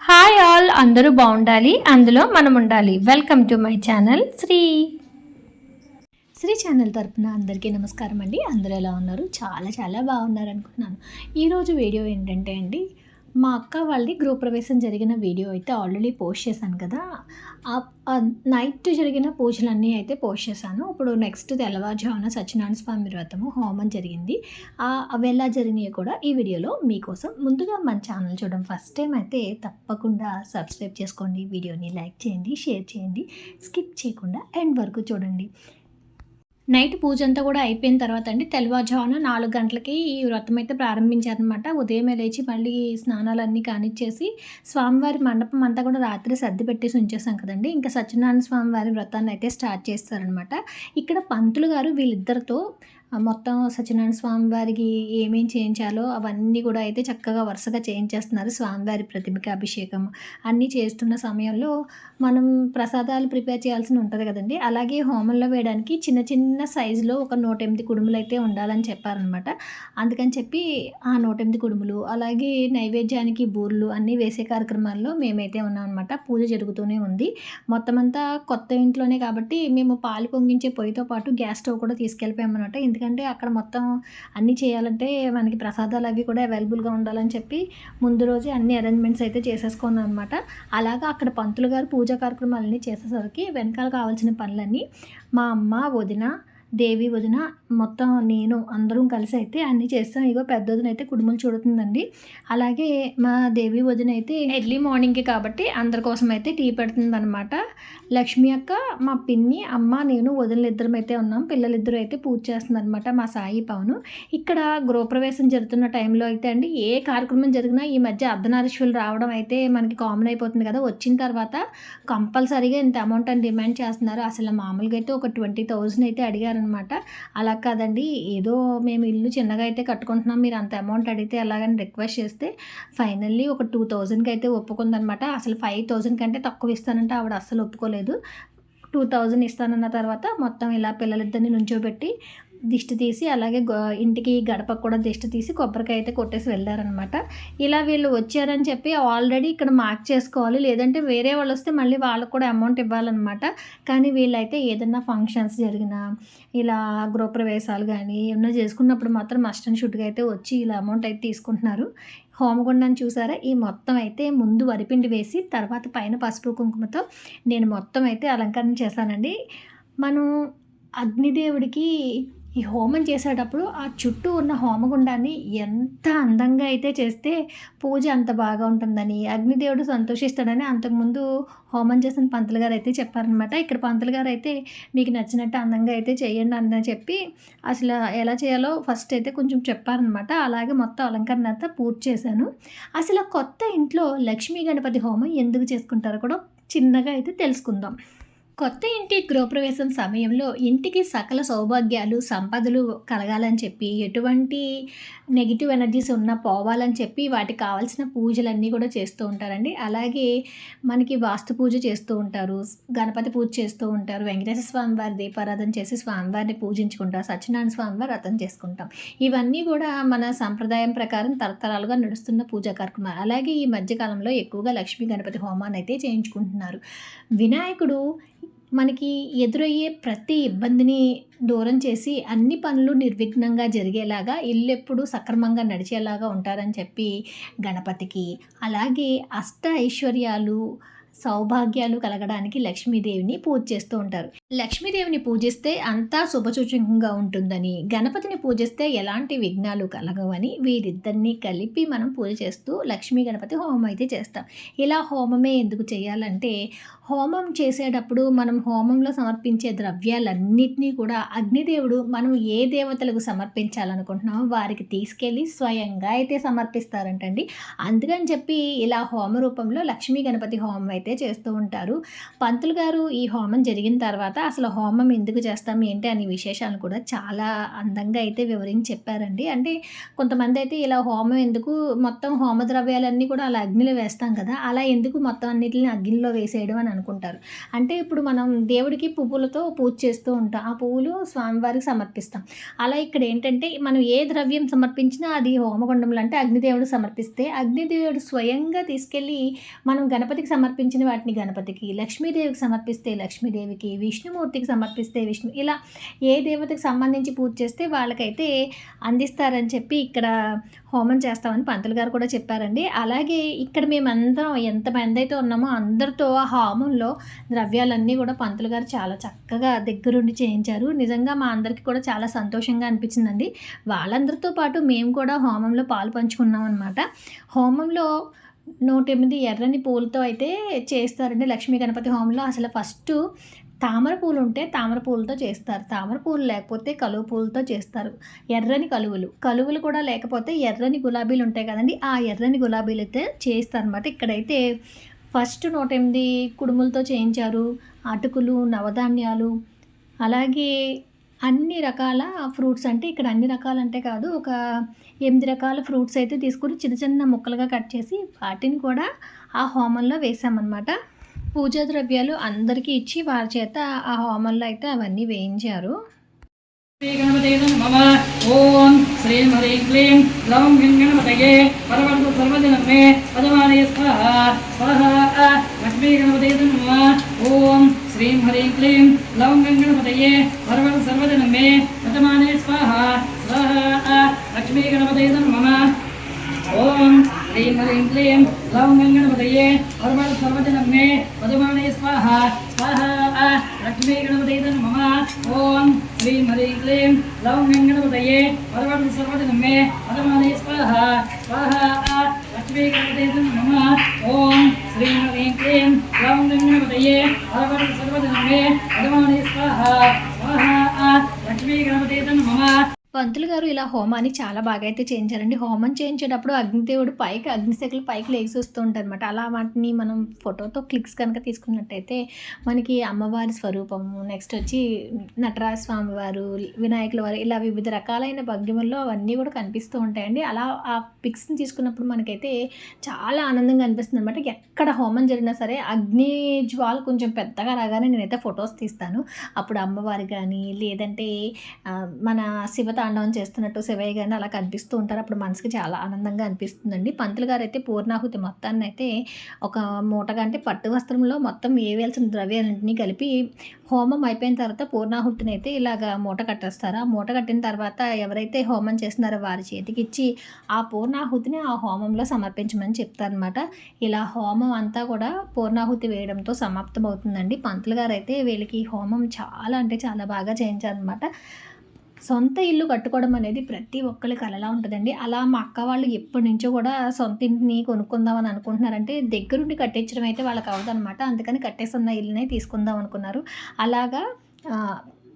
Hi all, అందరూ బాగుండాలి, అందులో మనం ఉండాలి. Welcome to my channel Sri channel తరపున అందరికీ నమస్కారం అండి. అందరూ ఎలా ఉన్నారు? చాలా చాలా బాగున్నారు అనుకుంటున్నాను. ఈరోజు వీడియో ఏంటంటే అండి, మా అక్క వాళ్ళది గృహప్రవేశం జరిగిన వీడియో అయితే ఆల్రెడీ పోస్ట్ చేశాను కదా. నైట్ జరిగిన పూజలన్నీ అయితే పోస్ట్ చేశాను. ఇప్పుడు నెక్స్ట్ తెల్లవారుజామున సత్యనారాయణ స్వామి వ్రతము హోమం జరిగింది. అవి ఎలా జరిగినాయి కూడా ఈ వీడియోలో మీకోసం. ముందుగా మన ఛానల్ చూడడం ఫస్ట్ టైం అయితే తప్పకుండా సబ్స్క్రైబ్ చేసుకోండి, వీడియోని లైక్ చేయండి, షేర్ చేయండి, స్కిప్ చేయకుండా ఎండ్ వరకు చూడండి. నైట్ పూజ అంతా కూడా అయిపోయిన తర్వాత అండి, తెల్లవారుజామున 4 గంటలకి ఈ వ్రతం అయితే ప్రారంభించారనమాట. ఉదయమే లేచి మళ్ళీ స్నానాలన్నీ కానిచ్చేసి స్వామివారి మండపం అంతా కూడా రాత్రి సర్ది పెట్టేసి ఉంచేసాం కదండి. ఇంకా సత్యనారాయణ స్వామివారి వ్రతాన్ని అయితే స్టార్ట్ చేస్తారనమాట. ఇక్కడ పంతులు గారు వీళ్ళిద్దరితో మొత్తం సత్యనారాయణ స్వామి వారికి ఏమేం చేయించాలో అవన్నీ కూడా అయితే చక్కగా వరుసగా చేయించేస్తున్నారు. స్వామివారి ప్రతిమకి అభిషేకం అన్నీ చేస్తున్న సమయంలో మనం ప్రసాదాలు ప్రిపేర్ చేయాల్సి ఉంటుంది కదండి. అలాగే హోమంలో వేయడానికి చిన్న చిన్న సైజులో ఒక 108 కుడుములు అయితే ఉండాలని చెప్పారనమాట. అందుకని చెప్పి ఆ 108 కుడుములు, అలాగే నైవేద్యానికి బూర్లు అన్నీ వేసే కార్యక్రమాల్లో మేమైతే ఉన్నాం అనమాట. పూజ జరుగుతూనే ఉంది. మొత్తం అంతా కొత్త ఇంట్లోనే కాబట్టి మేము పాలు పొంగించే పొయ్యితో పాటు గ్యాస్ స్టవ్ కూడా తీసుకెళ్ళిపోయామన్నమాట. ఎందుకంటే అక్కడ మొత్తం అన్నీ చేయాలంటే మనకి ప్రసాదాలు అవి కూడా అవైలబుల్గా ఉండాలని చెప్పి ముందు రోజే అన్ని అరేంజ్మెంట్స్ అయితే చేసేసుకున్నాం అనమాట. అలాగా అక్కడ పంతులు గారు పూజా కార్యక్రమాలన్నీ చేసేసరికి వెనకాల కావాల్సిన పనులన్నీ మా అమ్మ, వదిన, దేవి వదిన, మొత్తం నేను అందరం కలిసి అయితే అన్నీ చేస్తాం. ఇగో పెద్ద వదిన అయితే కుడుములు చూడుతుందండి. అలాగే మా దేవి వదిన అయితే ఎర్లీ మార్నింగ్కి కాబట్టి అందరి కోసం అయితే టీ పెడుతుంది అనమాట. లక్ష్మి అక్క, మా పిన్ని, అమ్మ, నేను, వదినలు ఇద్దరం అయితే ఉన్నాం. పిల్లలిద్దరూ అయితే పూజ చేస్తుంది అనమాట, మా సాయి పవను. ఇక్కడ గృహప్రవేశం జరుగుతున్న టైంలో అయితే అండి, ఏ కార్యక్రమం జరిగినా ఈ మధ్య అర్ధనారీశ్వరులు రావడం అయితే మనకి కామన్ అయిపోతుంది కదా. వచ్చిన తర్వాత కంపల్సరీగా ఇంత అమౌంట్ అని డిమాండ్ చేస్తున్నారు. అసలు మామూలుగా అయితే ఒక 20,000 అయితే అడిగారు అనమాట. అలా కాదండి, ఏదో మేము ఇల్లు చిన్నగా అయితే కట్టుకుంటున్నాం, మీరు అంత అమౌంట్ అడిగితే ఎలాగని రిక్వెస్ట్ చేస్తే ఫైనల్లీ ఒక 2,000కి అయితే ఒప్పుకుందనమాట. అసలు 5,000 కంటే తక్కువ ఇస్తానంటే ఆవిడ అస్సలు ఒప్పుకోలేదు. 2,000 ఇస్తానన్న తర్వాత మొత్తం ఇలా పిల్లలిద్దరిని నుంచోబెట్టి దిష్టి తీసి, అలాగే ఇంటికి గడపకు కూడా దిష్టి తీసి కొబ్బరికాయ అయితే కొట్టేసి వెళ్ళారనమాట. ఇలా వీళ్ళు వచ్చారని చెప్పి ఆల్రెడీ ఇక్కడ మార్క్ చేసుకోవాలి, లేదంటే వేరే వాళ్ళు వస్తే మళ్ళీ వాళ్ళకు కూడా అమౌంట్ ఇవ్వాలన్నమాట. కానీ వీళ్ళైతే ఏదైనా ఫంక్షన్స్ జరిగినా, ఇలా గృహప్రవేశాలు కానీ ఏమైనా చేసుకున్నప్పుడు మాత్రం మస్ట్ అండ్ షుడ్గా అయితే వచ్చి ఇలా అమౌంట్ అయితే తీసుకుంటున్నారు. హోమగుండాన్ని చూసారా, ఈ మొత్తం అయితే ముందు వరిపిండి వేసి తర్వాత పైన పసుపు కుంకుమతో నేను మొత్తం అయితే అలంకరణ చేశానండి. మనం అగ్నిదేవుడికి ఈ హోమం చేసేటప్పుడు ఆ చుట్టూ ఉన్న హోమగుండాన్ని ఎంత అందంగా అయితే చేస్తే పూజ అంత బాగా ఉంటుందని, అగ్నిదేవుడు సంతోషిస్తాడని అంతకుముందు హోమం చేసిన పంతులు గారు అయితే చెప్పారనమాట. ఇక్కడ పంతులు గారు అయితే మీకు నచ్చినట్టు అందంగా అయితే చేయండి అని చెప్పి అసలు ఎలా చేయాలో ఫస్ట్ అయితే కొంచెం చెప్పారనమాట. అలాగే మొత్తం అలంకరణ అంతా పూర్తి చేశాను. అసలు కొత్త ఇంట్లో లక్ష్మీ గణపతి హోమం ఎందుకు చేసుకుంటారో కూడా చిన్నగా అయితే తెలుసుకుందాం. కొత్త ఇంటి గృహప్రవేశం సమయంలో ఇంటికి సకల సౌభాగ్యాలు, సంపదలు కలగాలని చెప్పి, ఎటువంటి నెగిటివ్ ఎనర్జీస్ ఉన్నా పోవాలని చెప్పి వాటికి కావాల్సిన పూజలన్నీ కూడా చేస్తూ ఉంటారండి. అలాగే మనకి వాస్తు పూజ చేస్తూ ఉంటారు, గణపతి పూజ చేస్తూ ఉంటారు, వెంకటేశ్వర స్వామి వారి దీపారాధన చేసి స్వామివారిని పూజించుకుంటారు, సత్యనారాయణ స్వామి వారి వ్రతం చేసుకుంటాం. ఇవన్నీ కూడా మన సంప్రదాయం ప్రకారం తరతరాలుగా నడుస్తున్న పూజా కార్యక్రమాలు. అలాగే ఈ మధ్యకాలంలో ఎక్కువగా లక్ష్మీ గణపతి హోమాన్ని అయితే చేయించుకుంటున్నారు. వినాయకుడు మనకి ఎదురయ్యే ప్రతి ఇబ్బందిని దూరం చేసి అన్ని పనులు నిర్విఘ్నంగా జరిగేలాగా, ఇల్లు ఎప్పుడు సక్రమంగా నడిచేలాగా ఉంటారని చెప్పి గణపతికి, అలాగే అష్ట ఐశ్వర్యాలు, సౌభాగ్యాలు కలగడానికి లక్ష్మీదేవిని పూజ చేస్తూ ఉంటారు. లక్ష్మీదేవిని పూజిస్తే అంతా శుభసూచకంగా ఉంటుందని, గణపతిని పూజిస్తే ఎలాంటి విఘ్నాలు కలగవని వీరిద్దరినీ కలిపి మనం పూజ చేస్తూ లక్ష్మీ గణపతి హోమం అయితే చేస్తాం. ఇలా హోమమే ఎందుకు చేయాలంటే, హోమం చేసేటప్పుడు మనం హోమంలో సమర్పించే ద్రవ్యాలన్నింటినీ కూడా అగ్నిదేవుడు మనం ఏ దేవతలకు సమర్పించాలనుకుంటున్నామో వారికి తీసుకెళ్ళి స్వయంగా అయితే సమర్పిస్తారంటండి. అందుకని చెప్పి ఇలా హోమ రూపంలో లక్ష్మీ గణపతి హోమం అయితే అయితే చేస్తూ ఉంటారు. పంతులు గారు ఈ హోమం జరిగిన తర్వాత అసలు హోమం ఎందుకు చేస్తాం ఏంటి అనే విశేషాలను కూడా చాలా అందంగా అయితే వివరించి చెప్పారండి. అంటే కొంతమంది అయితే ఇలా హోమం ఎందుకు మొత్తం హోమ ద్రవ్యాలన్నీ కూడా అలా అగ్నిలో వేస్తాం కదా! అలా ఎందుకు మొత్తం అన్నిటిని అగ్నిలో వేసేయడం అని అనుకుంటారు. అంటే ఇప్పుడు మనం దేవుడికి పువ్వులతో పూజ చేస్తూ ఉంటాం. ఆ పువ్వులు స్వామివారికి సమర్పిస్తాం. అలా ఇక్కడ ఏంటంటే మనం ఏ ద్రవ్యం సమర్పించినా అది హోమగుండంలో అంటే అగ్నిదేవుడికి సమర్పిస్తే అగ్నిదేవుడు స్వయంగా తీసుకెళ్ళి మనం గణపతికి సమర్పించిన వాటిని గణపతికి, లక్ష్మీదేవికి సమర్పిస్తే లక్ష్మీదేవికి, విష్ణుమూర్తికి సమర్పిస్తే విష్ణు ఇలా ఏ దేవతకి సంబంధించి పూజ చేస్తే వాళ్ళకైతే అందిస్తారని చెప్పి ఇక్కడ హోమం చేస్తామని పంతులు గారు కూడా చెప్పారండి. అలాగే ఇక్కడ మేమందరం ఎంతమంది అయితే ఉన్నామో అందరితో ఆ హోమంలో ద్రవ్యాలన్నీ కూడా పంతులు గారు చాలా చక్కగా దగ్గరుండి చేయించారు. నిజంగా మా అందరికీ కూడా చాలా సంతోషంగా అనిపించిందండి. వాళ్ళందరితో పాటు మేము కూడా హోమంలో పాలు పంచుకున్నాం అనమాట. హోమంలో 108 ఎర్రని పూలతో అయితే చేస్తారండి. లక్ష్మీ గణపతి హోమంలో అసలు ఫస్టు తామర పూలు ఉంటే తామర పూలతో చేస్తారు. తామర పూలు లేకపోతే కలువ పూలతో చేస్తారు. ఎర్రని కలువలు కూడా లేకపోతే ఎర్రని గులాబీలు ఉంటాయి కదండీ! ఆ ఎర్రని గులాబీలు అయితే చేస్తారనమాట. ఇక్కడైతే ఫస్ట్ 108 కుడుములతో చేయించారు. అటుకులు, నవధాన్యాలు అలాగే అన్ని రకాల ఫ్రూట్స్ అంటే ఇక్కడ అన్ని రకాలంటే కాదు. ఒక 8 రకాల ఫ్రూట్స్ అయితే తీసుకొని చిన్న చిన్న ముక్కలుగా కట్ చేసి వాటిని కూడా ఆ హోమంలో వేసామన్నమాట. పూజా ద్రవ్యాలు అందరికీ ఇచ్చి వారి చేత ఆ హోమంలో అయితే అవన్నీ వేయించారు. ఓం శ్రీం హ్రీం క్లీం గ్లౌం హ్రీం గణపతయే పరవర్త సర్వజనమే పదమానయ స్వాహ స్వాహ లక్ష్మీ గణపతయే నమః. ఓం శ్రీం హ్రీం క్లీం గ్లౌం హ్రీం గణపతయే పరవర్త సర్వజనమే పదమానయ స్వాహ స్వాహ లక్ష్మీ గణపతయే నమః. ఓం శ్రీం హ్రీం క్లీం గ్లౌం హ్రీం గణపతయే పరవర్త సర్వజనమే పదమానయ స్వాహ స్వాహ లక్ష్మీ గణపతయే నమః. ఓం శ్రీం హ్రీం క్లీం గ్లౌం హ్రీం గణపతయే పరవర్త సర్వజనమే పదమానయ స్వాహ స్వాహ లక్ష్మీ గణపతయే నమః. ఓం శ్రీం హ్రీం క్లీం గ్లౌం హ్రీం గణపతయే పరవర్త సర్వజనమే పదమానయ స్వాహ స్వాహ లక్ష్మీ గణపతయే నమః. పంతులు గారు ఇలా హోమాన్ని చాలా బాగా అయితే చేయించారండి. హోమం చేయించేటప్పుడు అగ్నిదేవుడు పైకి అగ్నిశకలు పైకి లేచి వస్తూ ఉంటారనమాట. అలా వాటిని మనం ఫోటోతో క్లిక్స్ కనుక తీసుకున్నట్టయితే మనకి అమ్మవారి స్వరూపము, నెక్స్ట్ వచ్చి నటరాజ స్వామి వారు, వినాయకుల వారు ఇలా వివిధ రకాలైన భంగిమల్లో అవన్నీ కూడా కనిపిస్తూ ఉంటాయండి. అలా ఆ పిక్స్ని తీసుకున్నప్పుడు మనకైతే చాలా ఆనందంగా అనిపిస్తుంది అనమాట. ఎక్కడ హోమం జరిగినా సరే అగ్ని జ్వాల కొంచెం పెద్దగా రాగానే నేనైతే ఫొటోస్ తీస్తాను. అప్పుడు అమ్మవారి కానీ లేదంటే మన తాండవం చేస్తున్నట్టు శివయ్య గారిని అలా కనిపిస్తూ ఉంటారు. అప్పుడు మనసుకి చాలా ఆనందంగా అనిపిస్తుందండి. పంతులు గారు అయితే పూర్ణాహుతి మొత్తాన్ని అయితే ఒక మూటగా అంటే పట్టు వస్త్రంలో మొత్తం వేయాల్సిన ద్రవ్యాలన్నింటినీ కలిపి హోమం అయిపోయిన తర్వాత పూర్ణాహుతిని అయితే ఇలాగ మూట కట్టేస్తారు. ఆ మూట కట్టిన తర్వాత ఎవరైతే హోమం చేస్తున్నారో వారి చేతికి ఇచ్చి ఆ పూర్ణాహుతిని ఆ హోమంలో సమర్పించమని చెప్తారనమాట. ఇలా హోమం అంతా కూడా పూర్ణాహుతి వేయడంతో సమాప్తం అవుతుందండి. పంతులు గారు అయితే వీళ్ళకి హోమం చాలా అంటే చాలా బాగా చేయించారనమాట. సొంత ఇల్లు కట్టుకోవడం అనేది ప్రతి ఒక్కరి కలలా ఉంటుందండి. అలా మా అక్క వాళ్ళు ఎప్పటి నుంచో కూడా సొంత ఇంటిని కొనుక్కుందామని అనుకుంటున్నారంటే దగ్గరుండి కట్టించడం అయితే వాళ్ళకి అవ్వదనమాట. అందుకని కట్టేస్తున్న ఇల్లునే తీసుకుందాం అనుకున్నారు. అలాగా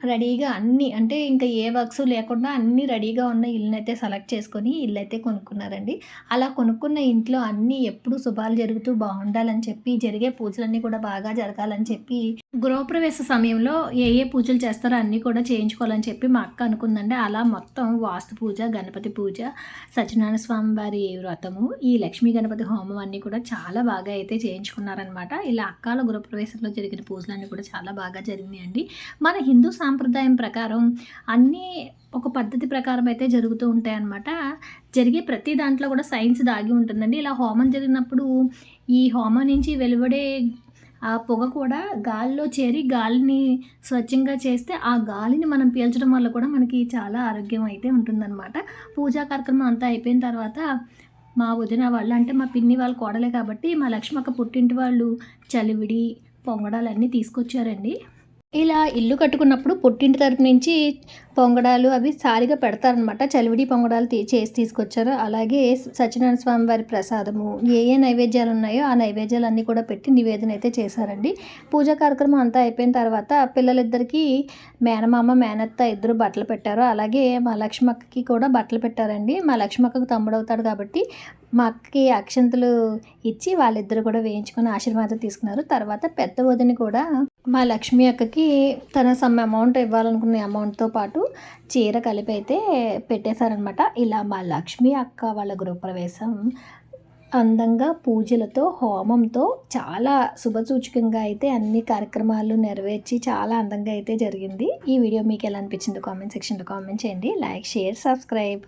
రెడీగా అన్నీ అంటే ఇంకా ఏ వర్క్స్ లేకుండా అన్నీ రెడీగా ఉన్న ఇల్లునైతే సెలెక్ట్ చేసుకొని ఇల్లు అయితే కొనుక్కున్నారండి. అలా కొనుక్కున్న ఇంట్లో అన్నీ ఎప్పుడు శుభాలు జరుగుతూ బాగుండాలని చెప్పి జరిగే పూజలన్నీ కూడా బాగా జరగాలని చెప్పి గృహప్రవేశ సమయంలో ఏ ఏ పూజలు చేస్తారో అన్నీ కూడా చేయించుకోవాలని చెప్పి మా అక్క అనుకుందండి. అలా మొత్తం వాస్తు పూజ, గణపతి పూజ, సత్యనారాయణ స్వామి వారి వ్రతము, ఈ లక్ష్మీ గణపతి హోమం అన్నీ కూడా చాలా బాగా అయితే చేయించుకున్నారనమాట. ఇలా అక్కల గృహప్రవేశంలో జరిగిన పూజలన్నీ కూడా చాలా బాగా జరిగినాయండి. మన హిందూ సాంప్రదాయం ప్రకారం అన్నీ ఒక పద్ధతి ప్రకారం అయితే జరుగుతూ ఉంటాయన్నమాట. జరిగే ప్రతి దాంట్లో కూడా సైన్స్ దాగి ఉంటుందండి. ఇలా హోమం జరిగినప్పుడు ఈ హోమం నుంచి వెలువడే ఆ పొగ కూడా గాలిలో చేరి గాలిని స్వచ్ఛంగా చేస్తే ఆ గాలిని మనం పీల్చడం వల్ల కూడా మనకి చాలా ఆరోగ్యం అయితే ఉంటుందన్నమాట. పూజా కార్యక్రమం అంతా అయిపోయిన తర్వాత మా వదిన వాళ్ళు అంటే మా పిన్ని వాళ్ళ కోడలే కాబట్టి మా లక్ష్మక్క పుట్టింటి వాళ్ళు చలివిడి, పొంగడాలన్నీ తీసుకొచ్చారండి. ఇలా ఇల్లు కట్టుకున్నప్పుడు పుట్టింటి తరపు నుంచి పొంగడాలు అవి సారిగా పెడతారనమాట. చలివిడి పొంగడాలు చేసి తీసుకొచ్చారు. అలాగే సత్యనారాయణ స్వామి వారి ప్రసాదము ఏ ఏ నైవేద్యాలు ఉన్నాయో ఆ నైవేద్యాలన్నీ కూడా పెట్టి నివేదన అయితే చేశారండి. పూజా కార్యక్రమం అంతా అయిపోయిన తర్వాత పిల్లలిద్దరికీ మేనమామ మేనత్త ఇద్దరు బట్టలు పెట్టారు. అలాగే మా లక్ష్మక్కకి కూడా బట్టలు పెట్టారండి. మా లక్ష్మక్కకు తమ్ముడు అవుతాడు కాబట్టి మా అక్కకి అక్షంతలు ఇచ్చి వాళ్ళిద్దరు కూడా వేయించుకొని ఆశీర్వాదం తీసుకున్నారు. తర్వాత పెద్ద వదిన కూడా మా లక్ష్మి అక్కకి తన సమ్ అమౌంట్ ఇవ్వాలనుకున్న అమౌంట్తో పాటు చీర కలిపి అయితే పెట్టేశారనమాట. ఇలా మా లక్ష్మి అక్క వాళ్ళ గృహప్రవేశం అందంగా పూజలతో, హోమంతో చాలా శుభసూచకంగా అయితే అన్ని కార్యక్రమాలు నెరవేర్చి చాలా అందంగా అయితే జరిగింది. ఈ వీడియో మీకు ఎలా అనిపించిందో కామెంట్ సెక్షన్లో కామెంట్ చేయండి. Like, share, subscribe.